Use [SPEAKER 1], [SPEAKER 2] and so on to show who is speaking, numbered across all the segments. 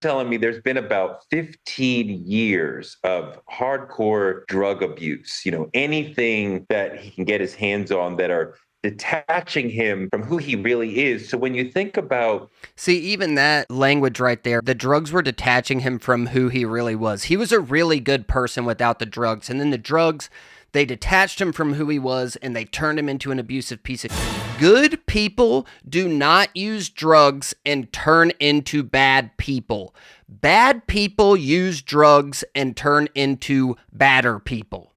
[SPEAKER 1] telling me there's been about 15 years of hardcore drug abuse, anything that he can get his hands on that are detaching him from who he really is. So when you think about
[SPEAKER 2] See, even that language right there, the drugs were detaching him from who he really was. He was a really good person without the drugs. And then the drugs, they detached him from who he was and they turned him into an abusive piece of. Good people do not use drugs and turn into bad people. Bad people use drugs and turn into badder people.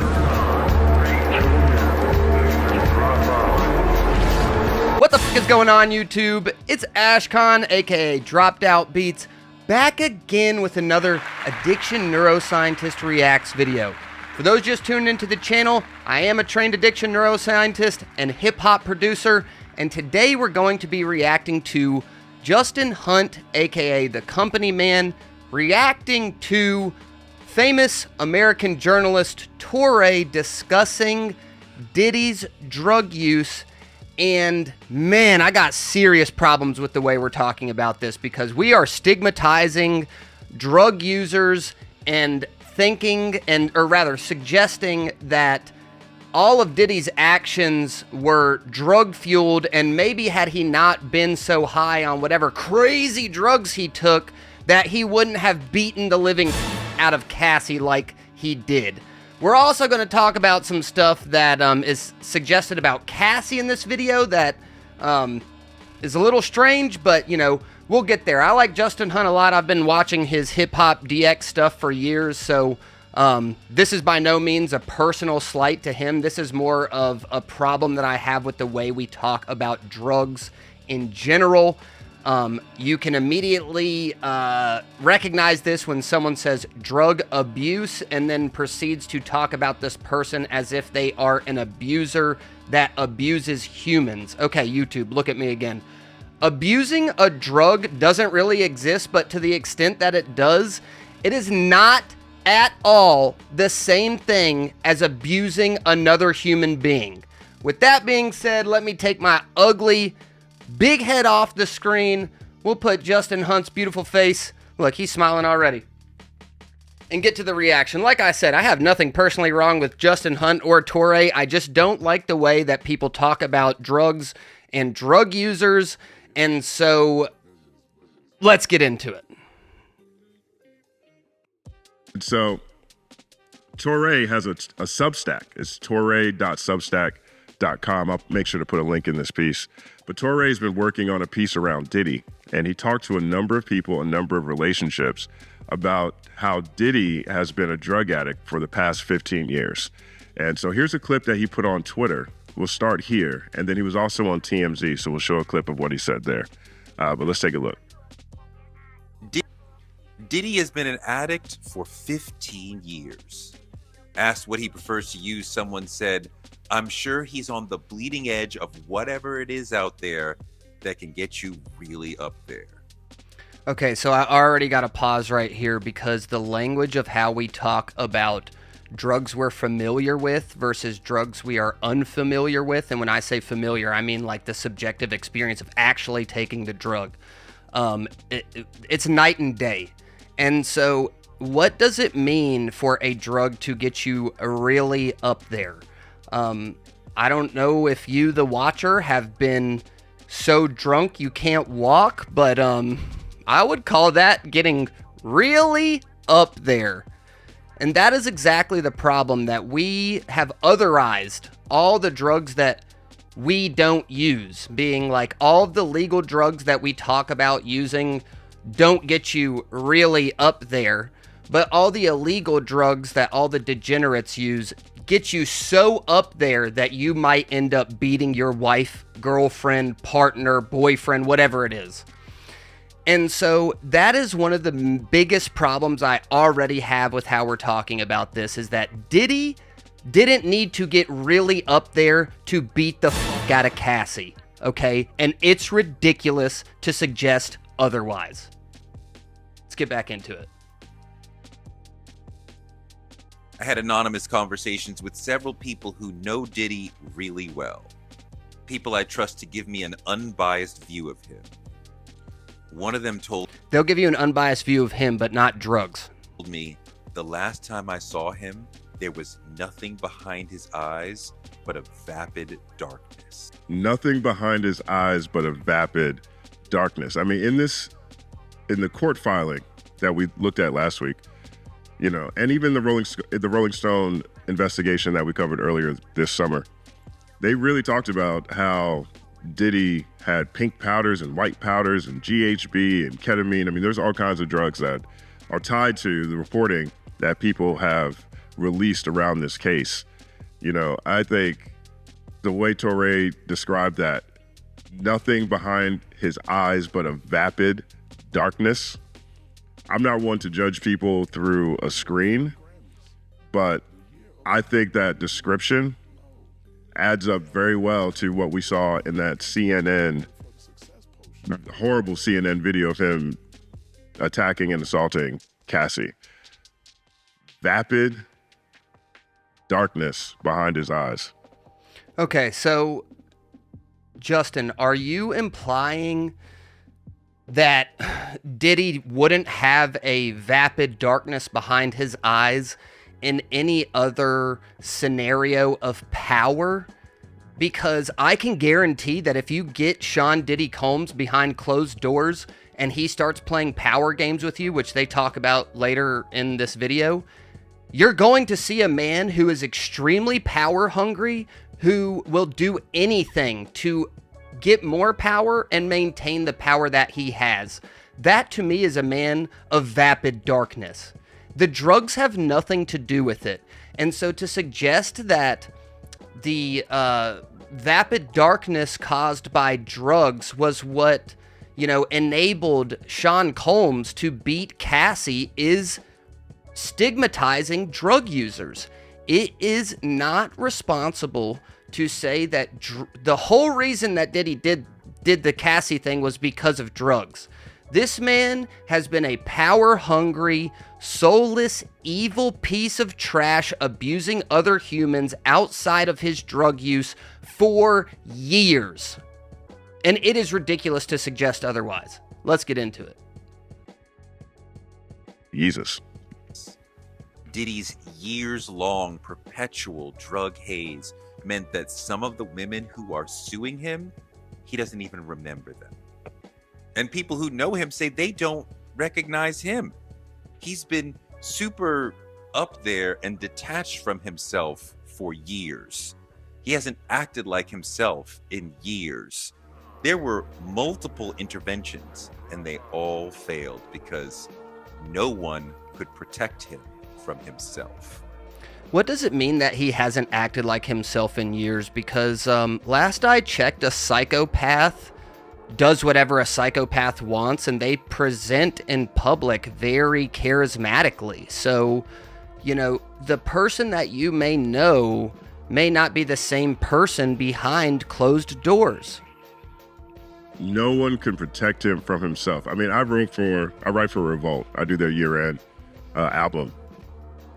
[SPEAKER 2] What the fuck is going on, YouTube? It's Ashcon, aka Dropped Out Beats, back again with another Addiction Neuroscientist Reacts video. For those just tuned into the channel, I am a trained addiction neuroscientist and hip-hop producer, and today we're going to be reacting to Justin Hunt, aka The Company Man, reacting to famous American journalist Touré discussing Diddy's drug use. And man, I got serious problems with the way we're talking about this because we are stigmatizing drug users and thinking, or rather suggesting that all of Diddy's actions were drug fueled, and maybe had he not been so high on whatever crazy drugs he took, that he wouldn't have beaten the living out of Cassie like he did. We're also going to talk about some stuff that is suggested about Cassie in this video that is a little strange, but, we'll get there. I like Justin Hunt a lot. I've been watching his hip-hop DX stuff for years, so this is by no means a personal slight to him. This is more of a problem that I have with the way we talk about drugs in general. You can immediately recognize this when someone says drug abuse and then proceeds to talk about this person as if they are an abuser that abuses humans. Okay, YouTube, look at me again. Abusing a drug doesn't really exist, but to the extent that it does, it is not at all the same thing as abusing another human being. With that being said, let me take my ugly big head off the screen. We'll put Justin Hunt's beautiful face. Look, he's smiling already. And get to the reaction. Like I said, I have nothing personally wrong with Justin Hunt or Touré. I just don't like the way that people talk about drugs and drug users. And so, let's get into it.
[SPEAKER 3] So, Touré has a Substack. It's touré.substack.com. I'll make sure to put a link in this piece. But Touré's been working on a piece around Diddy, and he talked to a number of people, a number of relationships about how Diddy has been a drug addict for the past 15 years. And so here's a clip that he put on Twitter. We'll start here, and then he was also on TMZ, so we'll show a clip of what he said there. But let's take a look.
[SPEAKER 4] Diddy has been an addict for 15 years. Asked what he prefers to use, someone said, "I'm sure he's on the bleeding edge of whatever it is out there that can get you really up there."
[SPEAKER 2] Okay, so I already got to pause right here because the language of how we talk about drugs we're familiar with versus drugs we are unfamiliar with, and when I say familiar, I mean like the subjective experience of actually taking the drug. It's night and day. And so what does it mean for a drug to get you really up there? I don't know if you, the watcher, have been so drunk you can't walk, but I would call that getting really up there. And that is exactly the problem, that we have otherized all the drugs that we don't use, being like all of the legal drugs that we talk about using don't get you really up there, but all the illegal drugs that all the degenerates use get you so up there that you might end up beating your wife, girlfriend, partner, boyfriend, whatever it is. And so that is one of the biggest problems I already have with how we're talking about this, is that Diddy didn't need to get really up there to beat the fuck out of Cassie, okay? And it's ridiculous to suggest otherwise. Let's get back into it.
[SPEAKER 4] I had anonymous conversations with several people who know Diddy really well. People I trust to give me an unbiased view of him. One of them told
[SPEAKER 2] They'll give you an unbiased view of him, but not drugs.
[SPEAKER 4] Told me the last time I saw him, there was nothing behind his eyes but a vapid darkness.
[SPEAKER 3] Nothing behind his eyes but a vapid darkness. I mean, in the court filing that we looked at last week, you know, and even the Rolling Stone investigation that we covered earlier this summer, they really talked about how Diddy had pink powders and white powders and GHB and ketamine. I mean, there's all kinds of drugs that are tied to the reporting that people have released around this case. You know, I think the way Touré described that, nothing behind his eyes but a vapid darkness. I'm not one to judge people through a screen, but I think that description adds up very well to what we saw in that horrible CNN video of him attacking and assaulting Cassie. Vapid darkness behind his eyes.
[SPEAKER 2] Okay, so Justin, are you implying that Diddy wouldn't have a vapid darkness behind his eyes in any other scenario of power? Because I can guarantee that if you get Sean Diddy Combs behind closed doors and he starts playing power games with you, which they talk about later in this video, you're going to see a man who is extremely power hungry, who will do anything to get more power and maintain the power that he has. That to me is a man of vapid darkness. The drugs have nothing to do with it. And so to suggest that the vapid darkness caused by drugs was what, you know, enabled Sean Combs to beat Cassie is stigmatizing drug users. It is not responsible to say that the whole reason that Diddy did the Cassie thing was because of drugs. This man has been a power-hungry, soulless, evil piece of trash abusing other humans outside of his drug use for years. And it is ridiculous to suggest otherwise. Let's get into it.
[SPEAKER 3] Jesus.
[SPEAKER 4] Diddy's years-long perpetual drug haze meant that some of the women who are suing him, he doesn't even remember them. And people who know him say they don't recognize him. He's been super up there and detached from himself for years. He hasn't acted like himself in years. There were multiple interventions and they all failed because no one could protect him from himself.
[SPEAKER 2] What does it mean that he hasn't acted like himself in years? Because last I checked, a psychopath does whatever a psychopath wants, and they present in public very charismatically. So, you know, the person that you may know may not be the same person behind closed doors.
[SPEAKER 3] No one can protect him from himself. I mean, I write for Revolt. I do their year-end album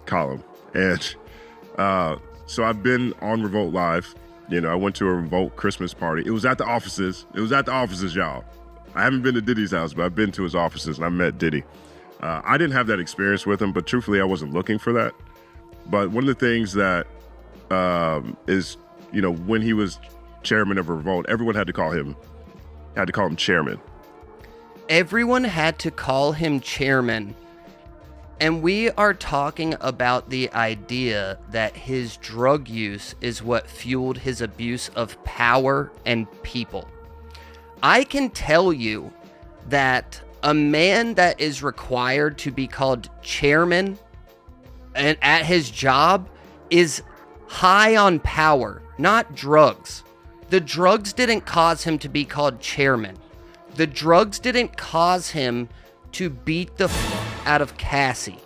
[SPEAKER 3] column. And so I've been on Revolt Live. You know, I went to a Revolt Christmas party. It was at the offices. Y'all. I haven't been to Diddy's house, but I've been to his offices and I met Diddy. I didn't have that experience with him, but truthfully, I wasn't looking for that. But one of the things that is, you know, when he was chairman of Revolt, everyone had to call him chairman.
[SPEAKER 2] Everyone had to call him chairman. And we are talking about the idea that his drug use is what fueled his abuse of power and people. I can tell you that a man that is required to be called chairman and at his job is high on power, not drugs. The drugs didn't cause him to be called chairman. The drugs didn't cause him to beat the out of Cassie,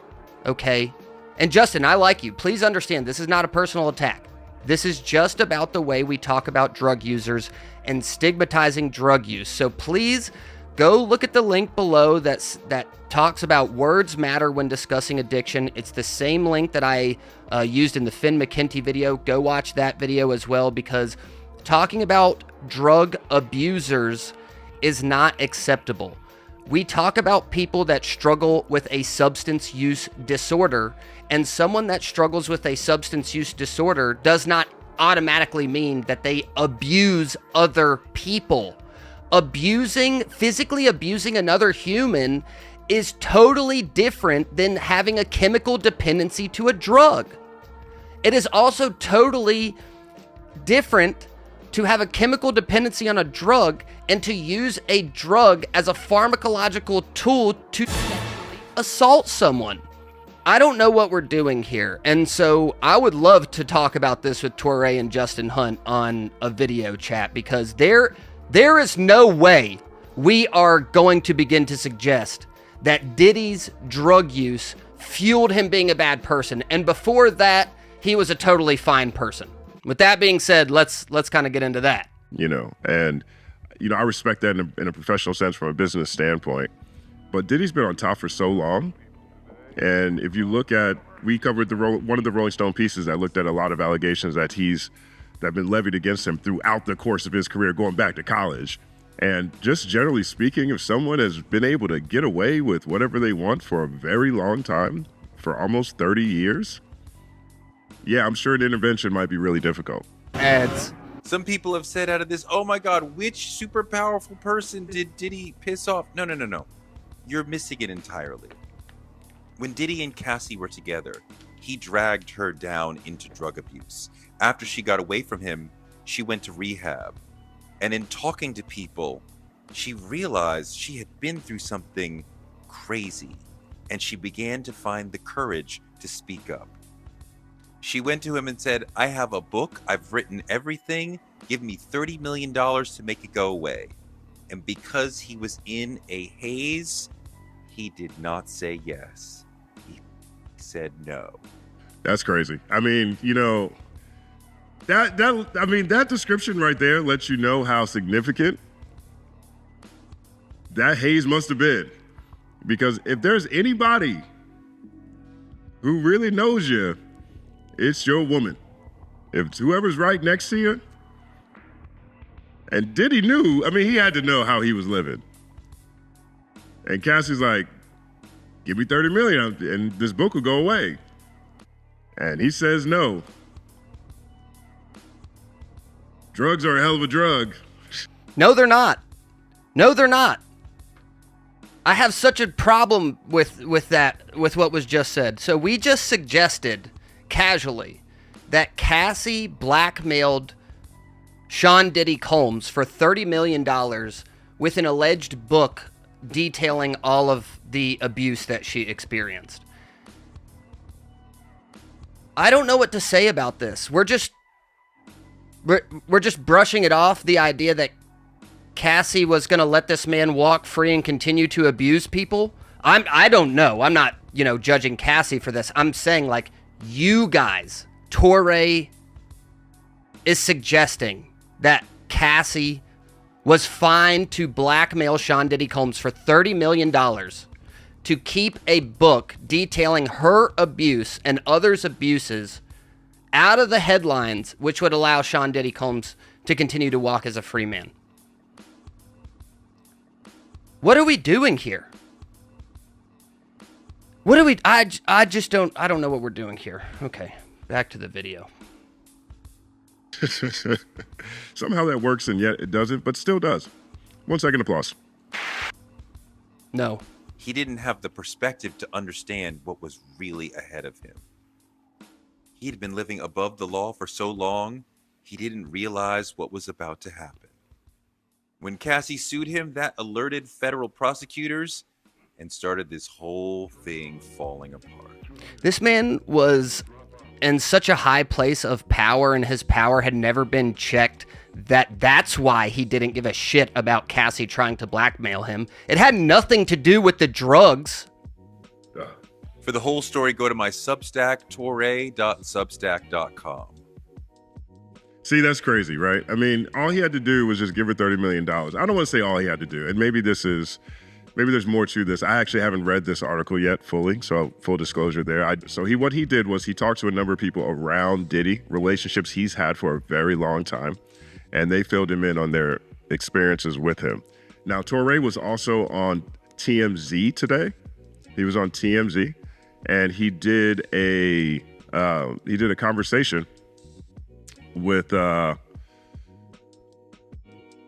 [SPEAKER 2] okay? And Justin, I like you. Please understand, this is not a personal attack. This is just about the way we talk about drug users and stigmatizing drug use. So please go look at the link below that talks about words matter when discussing addiction. It's the same link that I used in the Finn McKenty video. Go watch that video as well, because talking about drug abusers is not acceptable. we talk about people that struggle with a substance use disorder, and someone that struggles with a substance use disorder does not automatically mean that they abuse other people. Physically abusing another human is totally different than having a chemical dependency to a drug. It is also totally different to have a chemical dependency on a drug and to use a drug as a pharmacological tool to sexually assault someone. I don't know what we're doing here, and so I would love to talk about this with Torre and Justin Hunt on a video chat, because there is no way we are going to begin to suggest that Diddy's drug use fueled him being a bad person, and before that, he was a totally fine person. With that being said, let's kind of get into that.
[SPEAKER 3] I respect that in a professional sense from a business standpoint. But Diddy's been on top for so long. And if you look at, we covered one of the Rolling Stone pieces that looked at a lot of allegations that have been levied against him throughout the course of his career, going back to college. And just generally speaking, if someone has been able to get away with whatever they want for a very long time, for almost 30 years, yeah, I'm sure an intervention might be really difficult.
[SPEAKER 2] Ads.
[SPEAKER 4] Some people have said out of this, oh my God, which super powerful person did Diddy piss off? No. You're missing it entirely. When Diddy and Cassie were together, he dragged her down into drug abuse. After she got away from him, she went to rehab. And in talking to people, she realized she had been through something crazy, and she began to find the courage to speak up. She went to him and said, I have a book. I've written everything. Give me $30 million to make it go away. And because he was in a haze, he did not say yes. He said no.
[SPEAKER 3] That's crazy. I mean, that description right there lets you know how significant that haze must have been. Because if there's anybody who really knows you, it's your woman. If it's whoever's right next to you. And Diddy knew, he had to know how he was living. And Cassie's like, give me $30 million and this book will go away. And he says no. Drugs are a hell of a drug.
[SPEAKER 2] No, they're not. I have such a problem with what was just said. So we just suggested casually that Cassie blackmailed Sean Diddy Combs for $30 million with an alleged book detailing all of the abuse that she experienced. I don't know what to say about this. We're just brushing it off, the idea that Cassie was going to let this man walk free and continue to abuse people. I don't know. I'm not, judging Cassie for this. I'm saying, like, you guys, Torre is suggesting that Cassie was fine to blackmail Sean Diddy Combs for $30 million to keep a book detailing her abuse and others' abuses out of the headlines, which would allow Sean Diddy Combs to continue to walk as a free man. What are we doing here? I don't know what we're doing here. Okay, back to the video.
[SPEAKER 3] Somehow that works and yet it doesn't, but still does. 1 second applause.
[SPEAKER 2] No.
[SPEAKER 4] He didn't have the perspective to understand what was really ahead of him. He'd been living above the law for so long, he didn't realize what was about to happen. When Cassie sued him, that alerted federal prosecutors and started this whole thing falling apart.
[SPEAKER 2] This man was in such a high place of power, and his power had never been checked, that's why he didn't give a shit about Cassie trying to blackmail him. It had nothing to do with the drugs.
[SPEAKER 4] For the whole story, go to my Substack, torre.substack.com.
[SPEAKER 3] See, that's crazy, right? All he had to do was just give her $30 million. I don't want to say all he had to do, and maybe there's more to this. I actually haven't read this article yet fully, so full disclosure there. What he did was he talked to a number of people around Diddy, relationships he's had for a very long time, and they filled him in on their experiences with him. Now, Torre was also on TMZ today. He was on TMZ, and he did a conversation with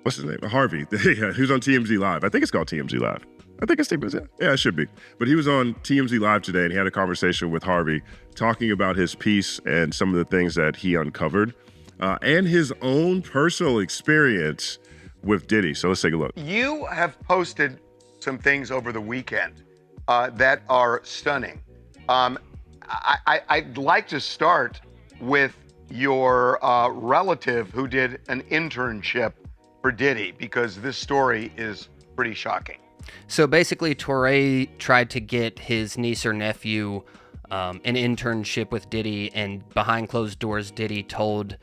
[SPEAKER 3] what's his name? Harvey. Yeah, he was on TMZ Live. I think it's called TMZ Live. I think it's TMZ. Yeah, it should be. But he was on TMZ Live today, and he had a conversation with Harvey talking about his piece and some of the things that he uncovered and his own personal experience with Diddy. So let's take a look.
[SPEAKER 5] You have posted some things over the weekend that are stunning. I'd like to start with your relative who did an internship for Diddy, because this story is pretty shocking.
[SPEAKER 2] So basically, Torre tried to get his niece or nephew an internship with Diddy, and behind closed doors, Diddy told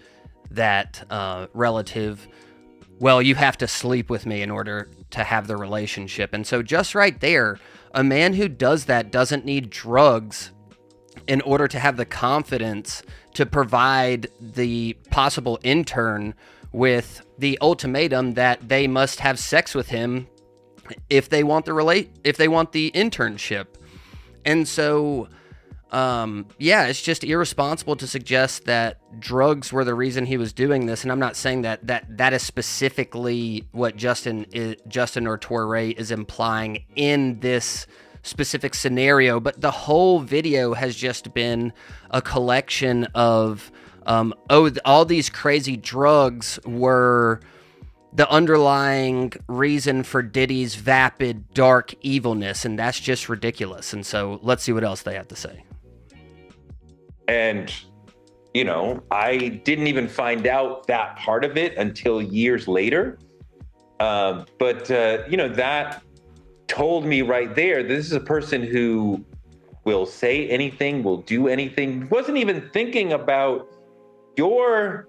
[SPEAKER 2] that relative, well, you have to sleep with me in order to have the relationship. And so just right there, a man who does that doesn't need drugs in order to have the confidence to provide the possible intern with the ultimatum that they must have sex with him if they want the internship. And so it's just irresponsible to suggest that drugs were the reason he was doing this. And I'm not saying that is specifically what Justin or Torre is implying in this specific scenario, but the whole video has just been a collection of all these crazy drugs were the underlying reason for Diddy's vapid, dark evilness, and that's just ridiculous. And so let's see what else they have to say.
[SPEAKER 1] And, I didn't even find out that part of it until years later. But that told me right there, this is a person who will say anything, will do anything, wasn't even thinking about you're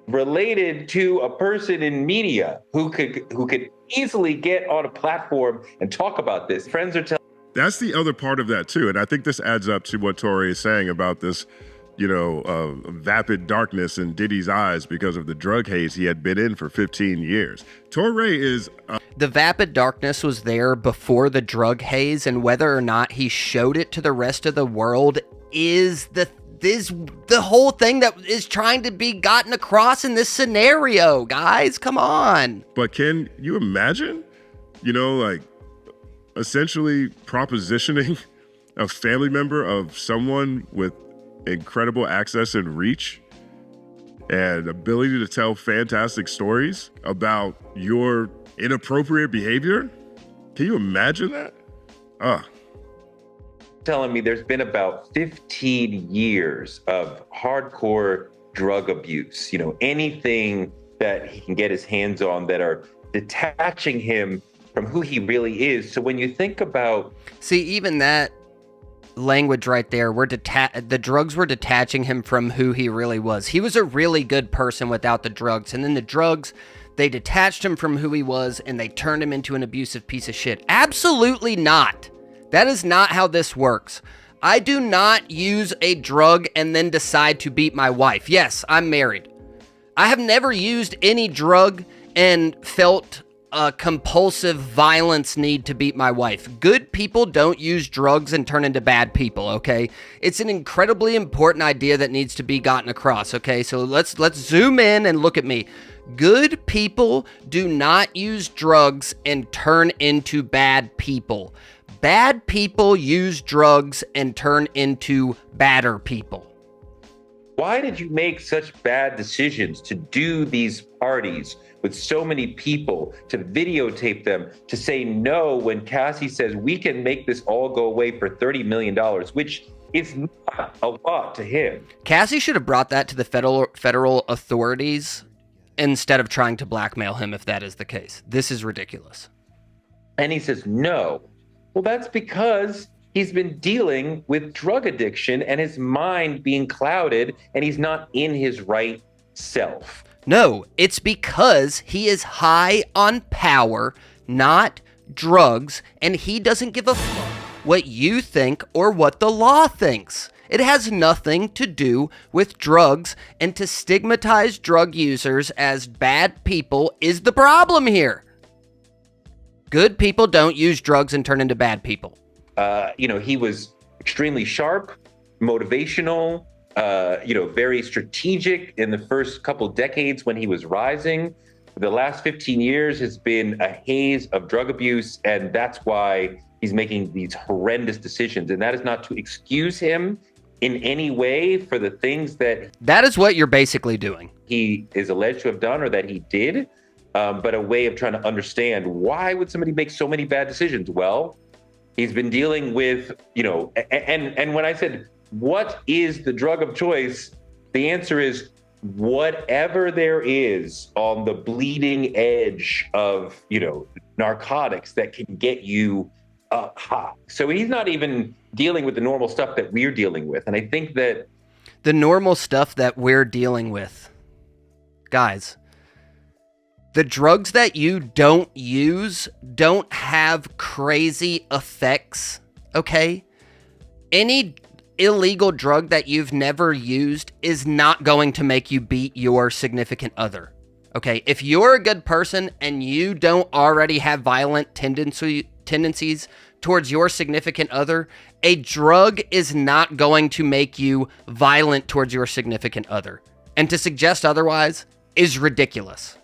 [SPEAKER 1] related to a person in media who could easily get on a platform and talk about this. Friends are telling.
[SPEAKER 3] That's the other part of that too. And I think this adds up to what Torre is saying about this, vapid darkness in Diddy's eyes because of the drug haze he had been in for 15 years. Torre is...
[SPEAKER 2] The vapid darkness was there before the drug haze, and whether or not he showed it to the rest of the world is the whole thing that is trying to be gotten across in this scenario, guys. Come on.
[SPEAKER 3] But can you imagine, essentially propositioning a family member of someone with incredible access and reach and ability to tell fantastic stories about your inappropriate behavior? Can you imagine that?
[SPEAKER 1] Telling me there's been about 15 years of hardcore drug abuse, anything that he can get his hands on that are detaching him from who he really is. So when you think about...
[SPEAKER 2] See, even that language right there, the drugs were detaching him from who he really was. He was a really good person without the drugs, and then the drugs, they detached him from who he was, and they turned him into an abusive piece of shit. Absolutely not. That is not how this works. I do not use a drug and then decide to beat my wife. Yes, I'm married. I have never used any drug and felt a compulsive violence need to beat my wife. Good people don't use drugs and turn into bad people, okay? It's an incredibly important idea that needs to be gotten across, okay? So let's zoom in and look at me. Good people do not use drugs and turn into bad people. Bad people use drugs and turn into badder people.
[SPEAKER 1] Why did you make such bad decisions to do these parties with so many people, to videotape them, to say no when Cassie says we can make this all go away for $30 million, which is not a lot to him?
[SPEAKER 2] Cassie should have brought that to the federal authorities instead of trying to blackmail him if that is the case. This is ridiculous.
[SPEAKER 1] And he says no. Well, that's because he's been dealing with drug addiction and his mind being clouded, and he's not in his right self.
[SPEAKER 2] No, it's because he is high on power, not drugs, and he doesn't give a fuck what you think or what the law thinks. It has nothing to do with drugs, and to stigmatize drug users as bad people is the problem here. Good people don't use drugs and turn into bad people.
[SPEAKER 1] He was extremely sharp, motivational, very strategic in the first couple decades when he was rising. The last 15 years has been a haze of drug abuse, and that's why he's making these horrendous decisions. And that is not to excuse him in any way for the things that
[SPEAKER 2] is what you're basically doing.
[SPEAKER 1] He is alleged to have done or that he did, but a way of trying to understand why would somebody make so many bad decisions? Well, he's been dealing with, and when I said, what is the drug of choice? The answer is whatever there is on the bleeding edge of, narcotics that can get you high. So he's not even dealing with the normal stuff that we're dealing with. And I think that
[SPEAKER 2] the normal stuff that we're dealing with, guys, the drugs that you don't use don't have crazy effects, okay? Any illegal drug that you've never used is not going to make you beat your significant other, okay? If you're a good person and you don't already have violent tendencies towards your significant other, a drug is not going to make you violent towards your significant other. And to suggest otherwise is ridiculous.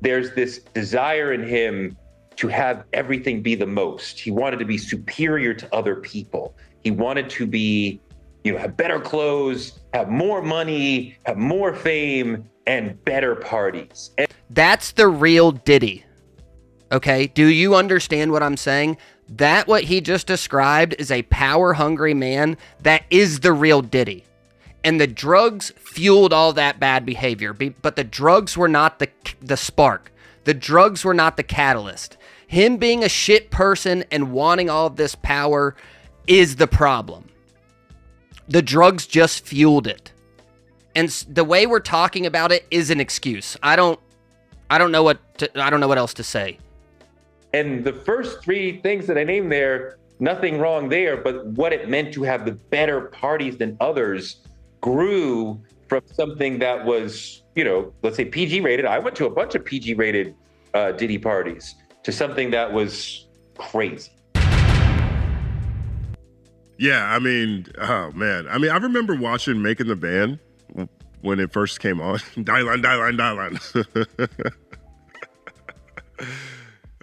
[SPEAKER 1] There's this desire in him to have everything be the most. He wanted to be superior to other people. He wanted to be, have better clothes, have more money, have more fame, and better parties.
[SPEAKER 2] That's the real Diddy. Okay, do you understand what I'm saying? That what he just described is a power-hungry man that is the real Diddy. And the drugs fueled all that bad behavior, but the drugs were not the spark. The drugs were not the catalyst. Him being a shit person and wanting all of this power is the problem. The drugs just fueled it. And the way we're talking about it is an excuse. I don't know what else to say.
[SPEAKER 1] And the first three things that I named there, nothing wrong there, but what it meant to have the better parties than others grew from something that was, let's say PG rated. I went to a bunch of PG rated Diddy parties to something that was crazy.
[SPEAKER 3] Yeah, oh man. I remember watching Making the Band when it first came on. Die line.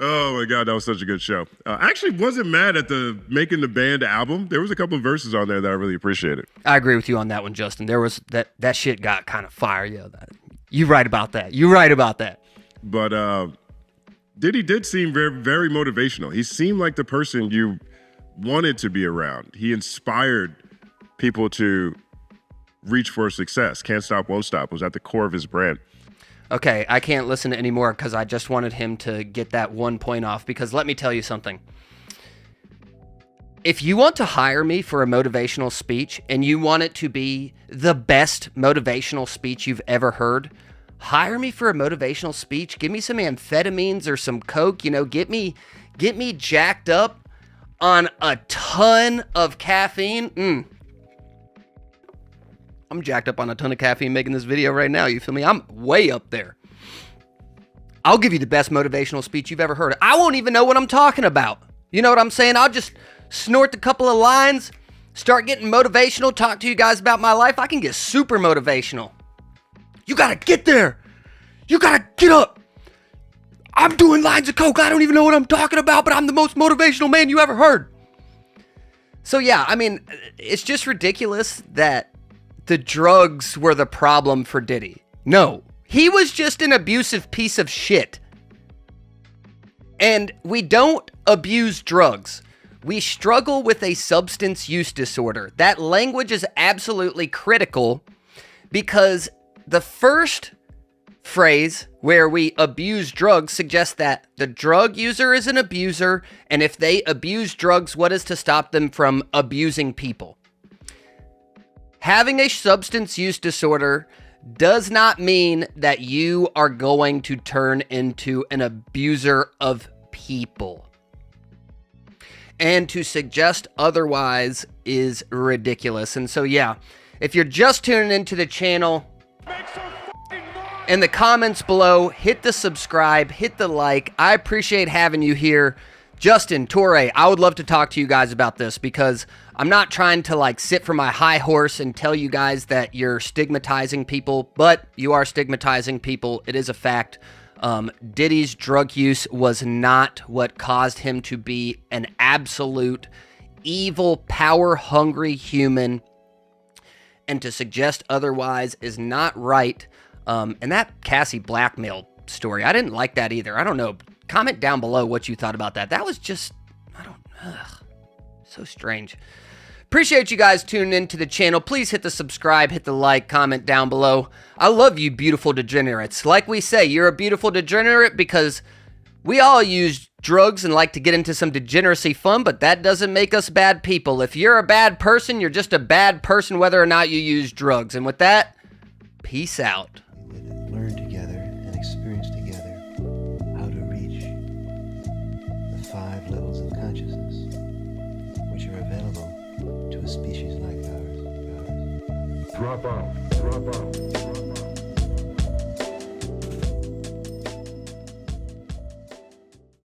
[SPEAKER 3] Oh my God, that was such a good show. I actually wasn't mad at the Making the Band album. There was a couple of verses on there that I really appreciated.
[SPEAKER 2] I agree with you on that one, Justin. There was that shit got kind of fire. Yeah, you're right about that.
[SPEAKER 3] But Diddy did seem very, very motivational. He seemed like the person you wanted to be around. He inspired people to reach for success. Can't Stop, Won't Stop was at the core of his brand.
[SPEAKER 2] Okay, I can't listen anymore because I just wanted him to get that 1 point off, because let me tell you something. If you want to hire me for a motivational speech and you want it to be the best motivational speech you've ever heard, hire me for a motivational speech. Give me some amphetamines or some coke, get me jacked up on a ton of caffeine. I'm jacked up on a ton of caffeine making this video right now. You feel me? I'm way up there. I'll give you the best motivational speech you've ever heard. I won't even know what I'm talking about. You know what I'm saying? I'll just snort a couple of lines, start getting motivational, talk to you guys about my life. I can get super motivational. You gotta get there. You gotta get up. I'm doing lines of coke. I don't even know what I'm talking about, but I'm the most motivational man you ever heard. So yeah, it's just ridiculous that the drugs were the problem for Diddy. No, he was just an abusive piece of shit. And we don't abuse drugs. We struggle with a substance use disorder. That language is absolutely critical, because the first phrase where we abuse drugs suggests that the drug user is an abuser, and if they abuse drugs, what is to stop them from abusing people? Having a substance use disorder does not mean that you are going to turn into an abuser of people. And to suggest otherwise is ridiculous. And so, yeah, if you're just tuning into the channel in the comments below. Hit the subscribe, hit the like. I appreciate having you here. Justin, Torre, I would love to talk to you guys about this because I'm not trying to like sit for my high horse and tell you guys that you're stigmatizing people, but you are stigmatizing people. It is a fact. Diddy's drug use was not what caused him to be an absolute evil, power-hungry human, and to suggest otherwise is not right. And that Cassie blackmail story, I didn't like that either. I don't know. Comment down below what you thought about that. That was just, so strange. Appreciate you guys tuning into the channel. Please hit the subscribe, hit the like, comment down below. I love you, beautiful degenerates. Like we say, you're a beautiful degenerate because we all use drugs and like to get into some degeneracy fun, but that doesn't make us bad people. If you're a bad person, you're just a bad person whether or not you use drugs. And with that, peace out.
[SPEAKER 6] Learn together and experience together how to reach the 5 levels of consciousness which are available to a species like ours.
[SPEAKER 3] Drop out.